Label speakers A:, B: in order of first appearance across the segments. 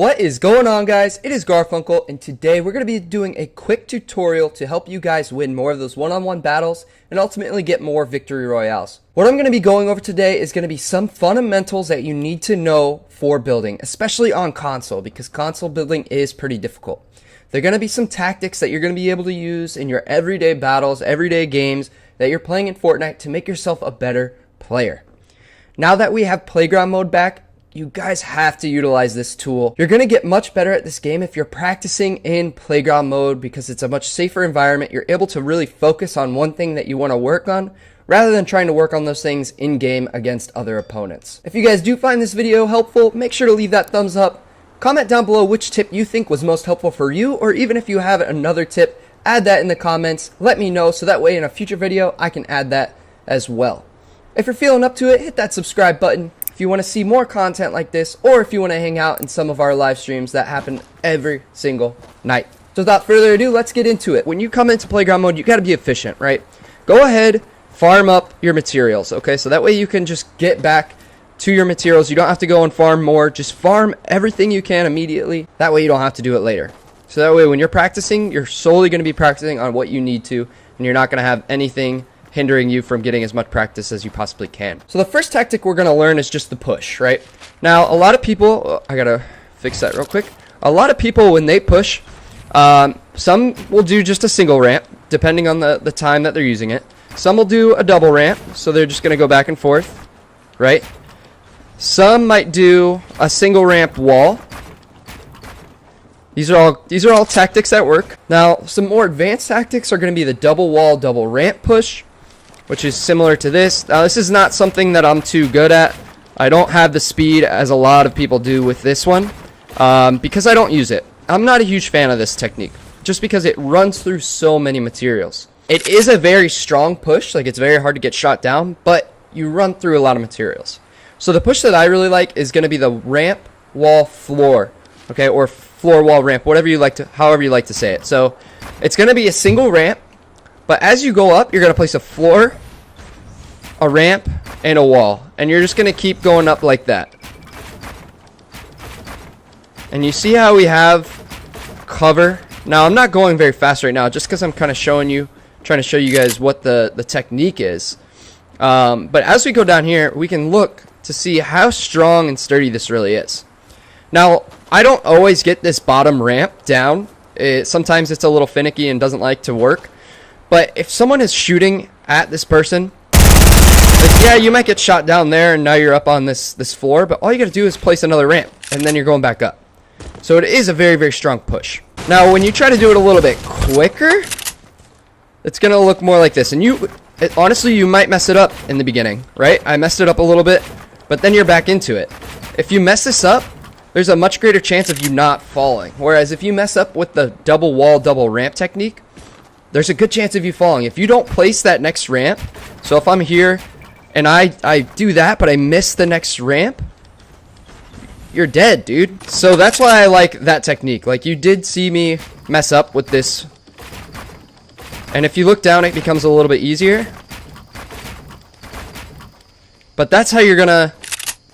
A: What is going on, guys? It is Garfunkel, and today we're going to be doing a quick tutorial to help you guys win more of those one-on-one battles and ultimately get more victory royales. What I'm going to be going over today is going to be some fundamentals that you need to know for building, especially on console, because console building is pretty difficult. There are going to be some tactics that you're going to be able to use in your everyday battles, everyday games that you're playing in Fortnite to make yourself a better player. Now that we have playground mode back, you guys have to utilize this tool. You're going to get much better at this game if you're practicing in playground mode because it's a much safer environment. You're able to really focus on one thing that you want to work on rather than trying to work on those things in-game against other opponents. If you guys do find this video helpful, make sure to leave that thumbs up. Comment down below which tip you think was most helpful for you, or even if you have another tip, add that in the comments. Let me know so that way in a future video I can add that as well. If you're feeling up to it, hit that subscribe button. If you want to see more content like this, or if you want to hang out in some of our live streams that happen every single night. So without further ado, let's get into it. When you come into playground mode, you got to be efficient, right? Go ahead, farm up your materials, okay? So that way you can just get back to your materials. You don't have to go and farm more. Just farm everything you can immediately. That way you don't have to do it later. So that way when you're practicing, you're solely going to be practicing on what you need to, and you're not going to have anything hindering you from getting as much practice as you possibly can. So the first tactic we're going to learn is just the push, right? Now, a lot of people, I got to fix that real quick. A lot of people, when they push, some will do just a single ramp, depending on the time that they're using it. Some will do a double ramp, so they're just going to go back and forth, right? Some might do a single ramp wall. These are all tactics that work. Now, some more advanced tactics are going to be the double wall, double ramp push, which is similar to this. Now, this is not something that I'm too good at. I don't have the speed as a lot of people do with this one because I don't use it. I'm not a huge fan of this technique just because it runs through so many materials. It is a very strong push, like it's very hard to get shot down, but you run through a lot of materials. So the push that I really like is going to be the ramp, wall, floor, okay, or floor, wall, ramp, whatever you like to, however you like to say it. So it's going to be a single ramp, but as you go up, you're going to place a floor, a ramp, and a wall, and you're just going to keep going up like that. And you see how we have cover. Now I'm not going very fast right now just because I'm kind of trying to show you guys what the technique is. But as we go down here, we can look to see how strong and sturdy this really is. Now, I don't always get this bottom ramp down. Sometimes it's a little finicky and doesn't like to work. But if someone is shooting at this person, like, yeah, you might get shot down there and now you're up on this floor, but all you got to do is place another ramp and then you're going back up. So it is a very, very strong push. Now, when you try to do it a little bit quicker, it's going to look more like this. And honestly, you might mess it up in the beginning, right? I messed it up a little bit, but then you're back into it. If you mess this up, there's a much greater chance of you not falling. Whereas if you mess up with the double wall, double ramp technique, there's a good chance of you falling. If you don't place that next ramp, so if I'm here and I do that, but I miss the next ramp, you're dead, dude. So that's why I like that technique. Like, you did see me mess up with this. And if you look down, it becomes a little bit easier. But that's how you're going to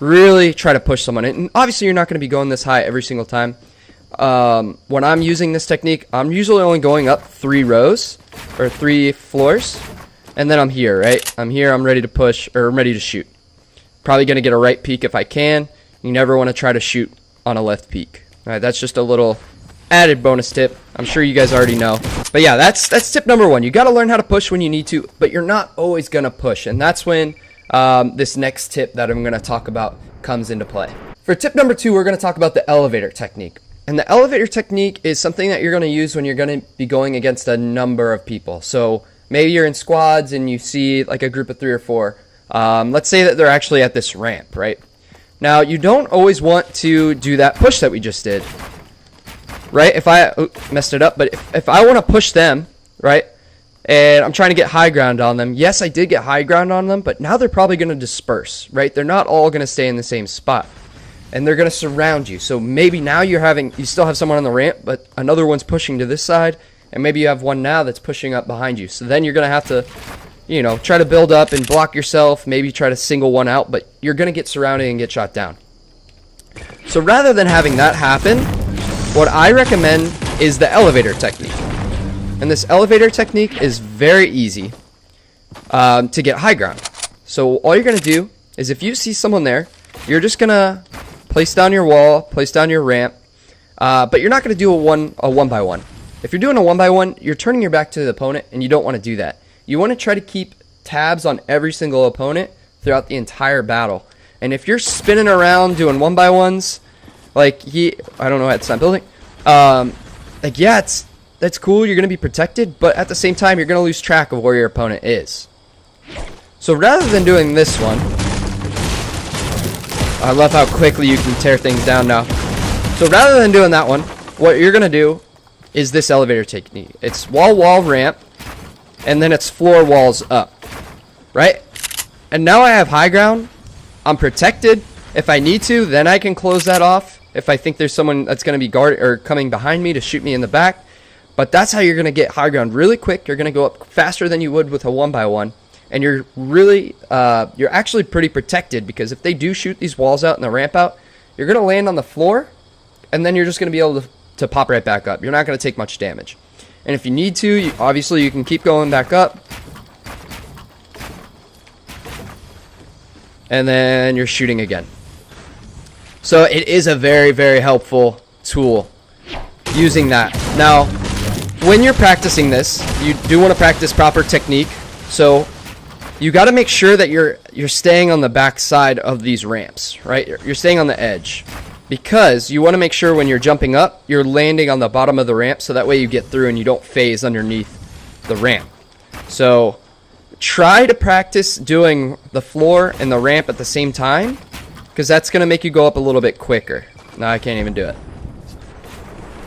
A: really try to push someone. And obviously, you're not going to be going this high every single time. When I'm using this technique, I'm usually only going up 3 rows or 3 floors. And then I'm here, right? I'm here, I'm ready to push, or I'm ready to shoot. Probably going to get a right peek if I can. You never want to try to shoot on a left peek. All right, that's just a little added bonus tip. I'm sure you guys already know. But yeah, that's tip number 1. You got to learn how to push when you need to, but you're not always going to push. And that's when this next tip that I'm going to talk about comes into play. For tip number 2, we're going to talk about the elevator technique. And the elevator technique is something that you're going to use when you're going to be going against a number of people. So maybe you're in squads and you see like a group of 3 or 4. Let's say that they're actually at this ramp, right? Now, you don't always want to do that push that we just did, right? If I messed it up, but if I want to push them, right, and I'm trying to get high ground on them, yes, I did get high ground on them, but now they're probably going to disperse, right? They're not all going to stay in the same spot, and they're going to surround you. So maybe now you still have someone on the ramp, but another one's pushing to this side, and maybe you have one now that's pushing up behind you. So then you're going to have to you know, try to build up and block yourself, maybe try to single one out, but you're going to get surrounded and get shot down. So rather than having that happen, what I recommend is the elevator technique. And this elevator technique is very easy to get high ground. So all you're going to do is if you see someone there, you're just going to place down your wall, place down your ramp, but you're not going to do a one by one. If you're doing a 1x1, you're turning your back to the opponent, and you don't want to do that. You want to try to keep tabs on every single opponent throughout the entire battle. And if you're spinning around doing 1x1s, like I don't know how to stop building. Like yeah, that's cool. You're gonna be protected, but at the same time, you're gonna lose track of where your opponent is. So rather than doing this one, I love how quickly you can tear things down now. So rather than doing that one, what you're gonna do is this elevator technique. It's wall ramp, and then it's floor walls up, right? And now I have high ground. I'm protected. If I need to, then I can close that off if I think there's someone that's going to be coming behind me to shoot me in the back. But that's how you're going to get high ground really quick. You're going to go up faster than you would with a 1x1, and you're actually pretty protected, because if they do shoot these walls out and the ramp out, you're going to land on the floor, and then you're just going to be able to pop right back up. You're not going to take much damage. And if you need to, obviously you can keep going back up, and then you're shooting again. So it is a very, very helpful tool using that. Now, when you're practicing this, you do want to practice proper technique. So you got to make sure that you're staying on the back side of these ramps, right? You're staying on the edge, because you want to make sure when you're jumping up, you're landing on the bottom of the ramp, so that way you get through and you don't phase underneath the ramp. So try to practice doing the floor and the ramp at the same time, because that's going to make you go up a little bit quicker. No, I can't even do it.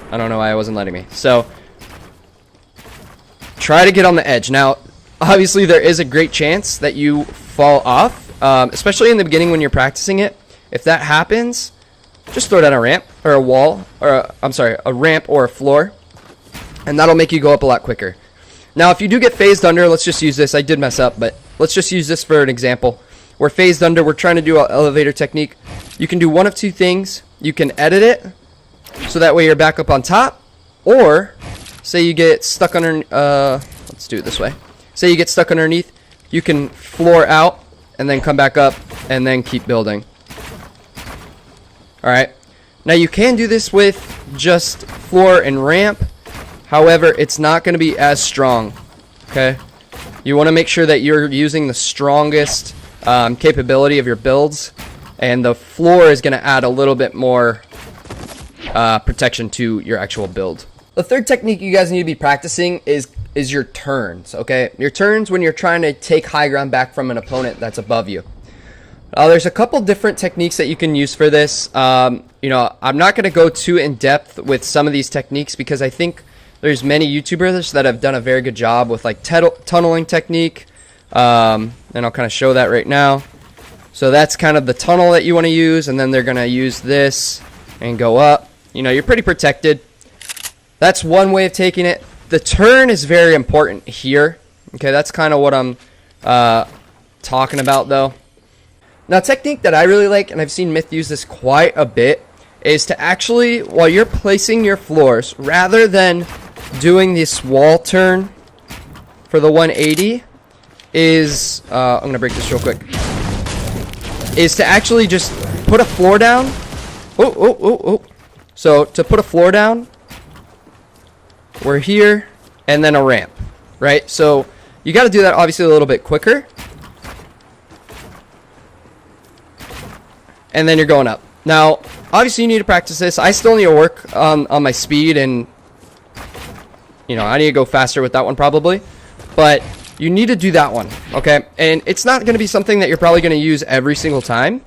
A: I don't know why it wasn't letting me. So try to get on the edge. Now, obviously, there is a great chance that you fall off, especially in the beginning when you're practicing it. If that happens, just throw down a ramp or a wall, or a ramp or a floor, and that'll make you go up a lot quicker. Now, if you do get phased under, let's just use this. I did mess up, but let's just use this for an example. We're phased under. We're trying to do an elevator technique. You can do one of two things. You can edit it, so that way you're back up on top, or say you get stuck under. Let's do it this way. Say you get stuck underneath. You can floor out and then come back up and then keep building. All right. Now you can do this with just floor and ramp. However, it's not going to be as strong. Okay. You want to make sure that you're using the strongest capability of your builds, and the floor is going to add a little bit more protection to your actual build. The third technique you guys need to be practicing is your turns. Okay, your turns when you're trying to take high ground back from an opponent that's above you. There's a couple different techniques that you can use for this. I'm not going to go too in depth with some of these techniques, because I think there's many YouTubers that have done a very good job with like tunneling technique. And I'll kind of show that right now. So that's kind of the tunnel that you want to use, and then they're going to use this and go up. You're pretty protected. That's one way of taking it. The turn is very important here. Okay, that's kind of what I'm talking about though. Now, a technique that I really like, and I've seen Myth use this quite a bit, is to actually, while you're placing your floors, rather than doing this wall turn for the 180, is, I'm going to break this real quick, is to actually just put a floor down. So to put a floor down, we're here, and then a ramp, right? So you got to do that obviously a little bit quicker. And then you're going up. Now, obviously you need to practice this. I still need to work on my speed, and I need to go faster with that one probably. But you need to do that one, okay? And it's not going to be something that you're probably going to use every single time.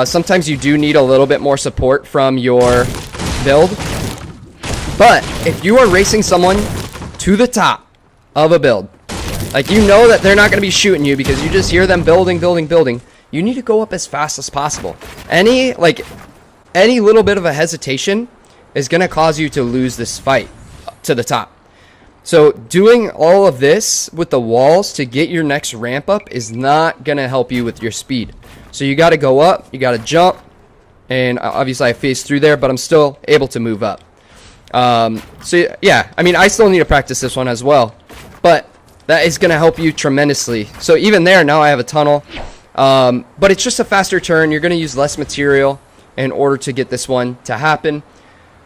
A: Sometimes you do need a little bit more support from your build. But if you are racing someone to the top of a build, like that they're not going to be shooting you because you just hear them building, you need to go up as fast as possible. Any little bit of a hesitation is going to cause you to lose this fight to the top. So doing all of this with the walls to get your next ramp up is not going to help you with your speed. So you got to go up, you got to jump, and obviously I phased through there, but I'm still able to move up. So yeah, I mean, I still need to practice this one as well, but that is going to help you tremendously. So even there, now I have a tunnel, but it's just a faster turn. You're going to use less material in order to get this one to happen.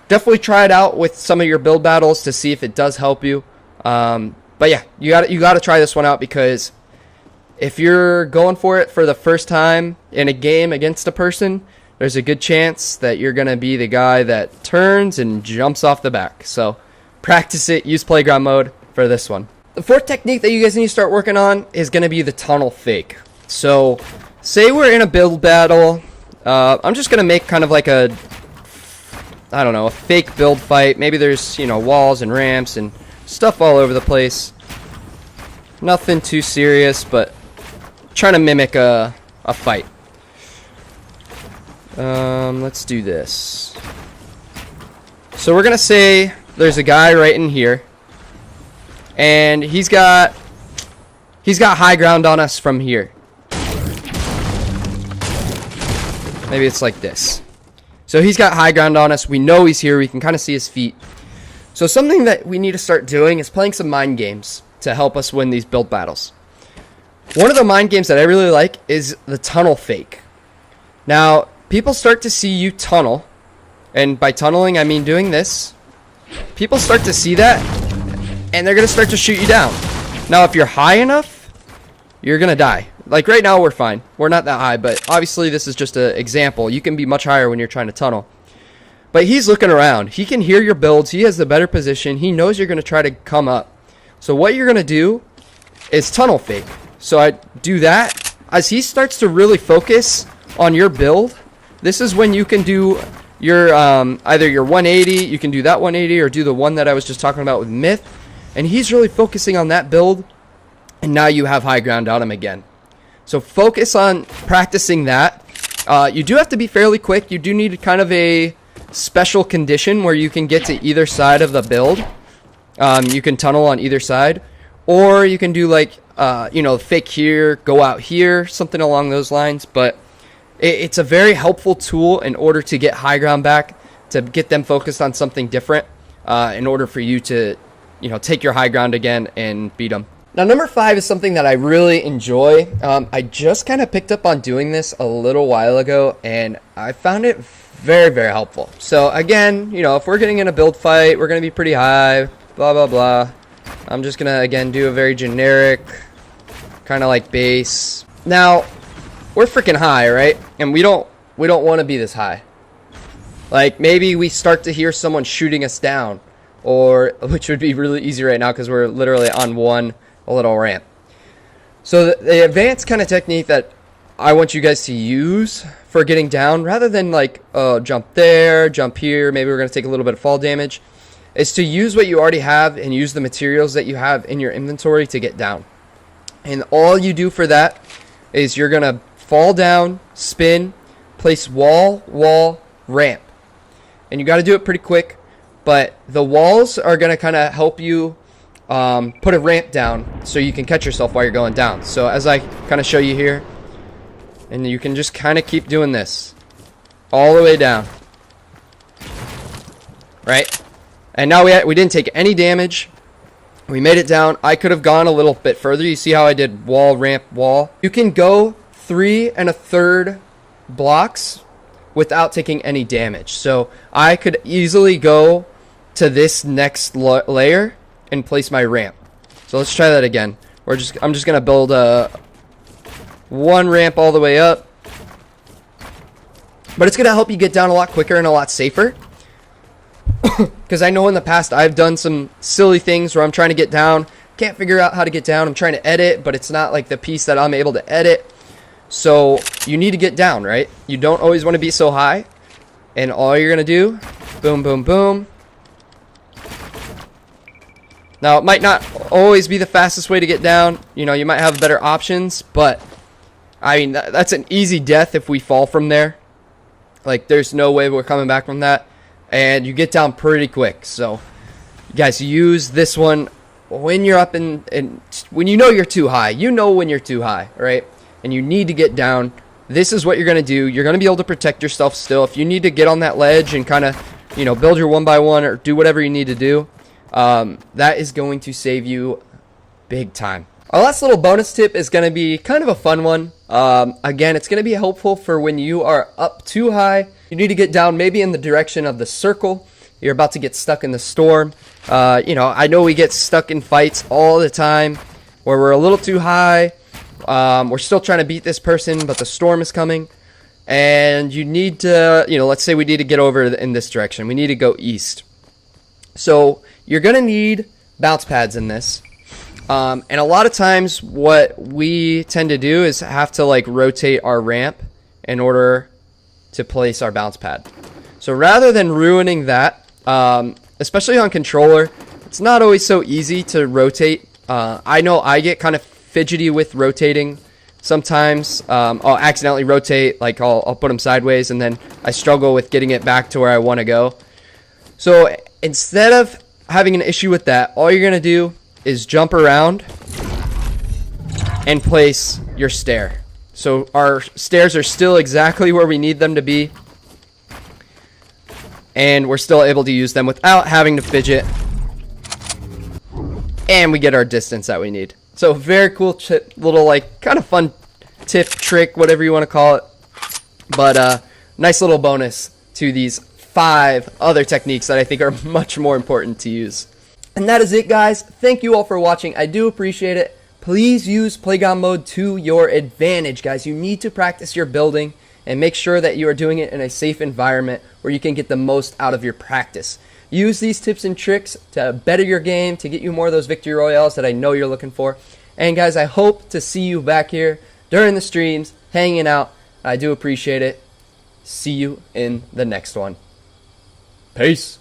A: Definitely try it out with some of your build battles to see if it does help you. But yeah, you got to try this one out, because if you're going for it for the first time in a game against a person, there's a good chance that you're going to be the guy that turns and jumps off the back. So practice it. Use playground mode for this one. The fourth technique that you guys need to start working on is going to be the tunnel fake. So say we're in a build battle. I'm just going to make kind of like a, I don't know, a fake build fight. Maybe there's, you know, walls and ramps and stuff all over the place. Nothing too serious, but trying to mimic a fight. Let's do this. So we're gonna say there's a guy right in here, and he's got high ground on us from here. Maybe it's like this. So he's got high ground on us. We know he's here. We can kind of see his feet. So something that we need to start doing is playing some mind games to help us win these build battles. One of the mind games that I really like is the tunnel fake. Now, people start to see you tunnel, and by tunneling I mean doing this. People start to see that, and they're going to start to shoot you down. Now, if you're high enough, you're going to die. Like right now, we're fine. We're not that high, but obviously this is just an example. You can be much higher when you're trying to tunnel. But he's looking around. He can hear your builds. He has the better position. He knows you're going to try to come up. So what you're going to do is tunnel fake. So I do that. As he starts to really focus on your build, this is when you can do your either your 180, you can do that 180, or do the one that I was just talking about with Myth. And he's really focusing on that build, and now you have high ground on him again. So focus on practicing that. You do have to be fairly quick. You do need kind of a special condition where you can get to either side of the build. You can tunnel on either side, or you can do like you know, fake here, go out here, something along those lines. But it's a very helpful tool in order to get high ground back, to get them focused on something different, in order for you to, you know, take your high ground again and beat them. Now, number 5 is something that I really enjoy. I just kind of picked up on doing this a little while ago, and I found it very, very helpful. So again, you know, if we're getting in a build fight, we're going to be pretty high, blah, blah, blah. I'm just going to, again, do a very generic, kind of like base. Now, we're freaking high, right? And we don't want to be this high. Like, maybe we start to hear someone shooting us down, or, which would be really easy right now because we're literally on a little ramp. So the advanced kind of technique that I want you guys to use for getting down, rather than like, oh, jump there, jump here, maybe we're going to take a little bit of fall damage, is to use what you already have and use the materials that you have in your inventory to get down. And all you do for that is you're going to fall down, spin, place wall, ramp. And you got to do it pretty quick, but the walls are going to kind of help you put a ramp down so you can catch yourself while you're going down. So as I kind of show you here, and you can just kind of keep doing this all the way down, right? And now we didn't take any damage. We made it down. I could have gone a little bit further. You see how I did wall, ramp, wall? You can go 3 1/3 blocks without taking any damage. So I could easily go to this next layer and place my ramp. So let's try that again. I'm just gonna build one ramp all the way up, but it's gonna help you get down a lot quicker and a lot safer. Because I know in the past I've done some silly things where I'm trying to get down, can't figure out how to get down. I'm trying to edit, but it's not like the piece that I'm able to edit. So you need to get down, right? You don't always want to be so high, and all you're gonna do, boom, boom, boom. Now, it might not always be the fastest way to get down. You know, you might have better options, but I mean, that's an easy death if we fall from there. Like, there's no way we're coming back from that. And you get down pretty quick. So, you guys, use this one when you're up in when you know you're too high. You know when you're too high, right? And you need to get down. this is what you're going to do. You're going to be able to protect yourself still. If you need to get on that ledge and kind of, you know, build your 1x1 or do whatever you need to do, that is going to save you big time. Our last little bonus tip is going to be kind of a fun one. Again, it's going to be helpful for when you are up too high. You need to get down maybe in the direction of the circle. You're about to get stuck in the storm. You know, I know we get stuck in fights all the time where we're a little too high. We're still trying to beat this person, but the storm is coming. And you need to, you know, let's say we need to get over in this direction. We need to go east. So you're going to need bounce pads in this. And a lot of times what we tend to do is have to like rotate our ramp in order to place our bounce pad. So rather than ruining that, especially on controller, it's not always so easy to rotate. I know I get kind of fidgety with rotating sometimes. I'll accidentally rotate, like I'll put them sideways, and then I struggle with getting it back to where I want to go. So instead of having an issue with that, all you're going to do is jump around and place your stair. So our stairs are still exactly where we need them to be, and we're still able to use them without having to fidget, and we get our distance that we need. So very cool little like kind of fun tip, trick, whatever you want to call it, but nice little bonus to these 5 other techniques that I think are much more important to use. And that is it, guys. Thank you all for watching. I do appreciate it. Please use playground mode to your advantage, guys. You need to practice your building and make sure that you are doing it in a safe environment where you can get the most out of your practice. Use these tips and tricks to better your game, to get you more of those victory royales that I know you're looking for. And guys, I hope to see you back here during the streams, hanging out. I do appreciate it. See you in the next one. Peace.